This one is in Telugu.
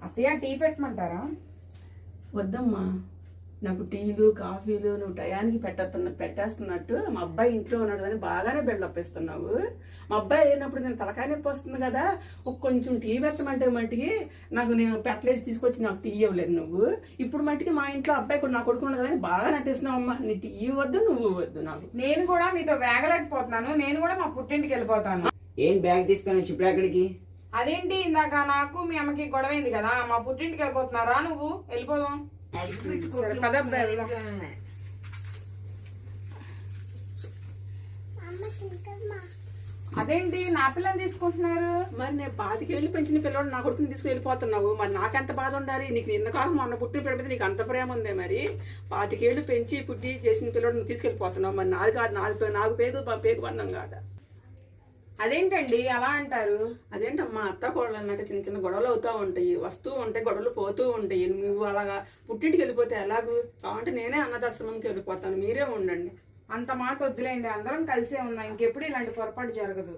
అత్తయ్య టీ పెట్టమంటారా? వద్దమ్మా, నాకు టీలు కాఫీలు నువ్వు టయానికి పెట్టేస్తున్నట్టు మా అబ్బాయి ఇంట్లో ఉన్నాడు అని బాగానే బిల్డప్ ఇస్తున్నావు. మా అబ్బాయి అయినప్పుడు నేను తలకాయ నొప్పి వస్తుంది కదా, కొంచెం టీ పెట్టమంటే మట్టికి నాకు నేను పెట్టలేదు, తీసుకొచ్చి నాకు టీ ఇవ్వలేదు నువ్వు. ఇప్పుడు మట్టికి మా ఇంట్లో అబ్బాయి కూడా నా కొడుకున్నాడు కదా అని బాగా నటిస్తున్నావు అమ్మా. నీ టీ వద్దు, నువ్వు వద్దు. నాకు నేను కూడా మీతో వేగలేకపోతున్నాను. నేను కూడా మా పుట్టింటికి వెళ్ళిపోతాను. ఏం బ్యాగ్ తీసుకొని వచ్చి ఇప్పుడు ఎక్కడికి? అదేంటి, ఇందాక నాకు మీ అమ్మకి గొడవైంది కదా, మా పుట్టింటికి వెళ్ళిపోతున్నారా? నువ్వు వెళ్ళిపోదాం. సరే పద వెళ్దాం. అదేంటి నా పిల్లని తీసుకుంటున్నారు? మరి నేను 25 ఏళ్ళు పెంచిన పిల్లవాడు నా కొడుకుని తీసుకు వెళ్ళిపోతున్నావు. మరి నాకెంత బాధ ఉండాలి? నీకు నిన్న కాక మొన్న పుట్టిన పిల్లడితే నీకు అంత ప్రేమ ఉందే. మరి 25 ఏళ్ళు పెంచి పుట్టి చేసిన పిల్లడు నువ్వు తీసుకెళ్ళిపోతున్నావు. మరి నాది కాదు, నాకు పేగు బంధం కాదా? అదేంటండి అలా అంటారు? అదేంటమ్మా, అత్త కోడలు అన్నాక చిన్న చిన్న గొడవలు అవుతూ ఉంటాయి, వస్తూ ఉంటాయి, గొడవలు పోతూ ఉంటాయి. నువ్వు అలాగా పుట్టింటికి వెళ్ళిపోతే ఎలాగూ? కావంటే నేనే అనాథాశ్రమంకి వెళ్ళిపోతాను, మీరే ఉండండి. అంత మాట వద్దులేండి, అందరం కలిసే ఉన్నాం. ఇంకెప్పుడు ఇలాంటి పొరపాటు జరగదు.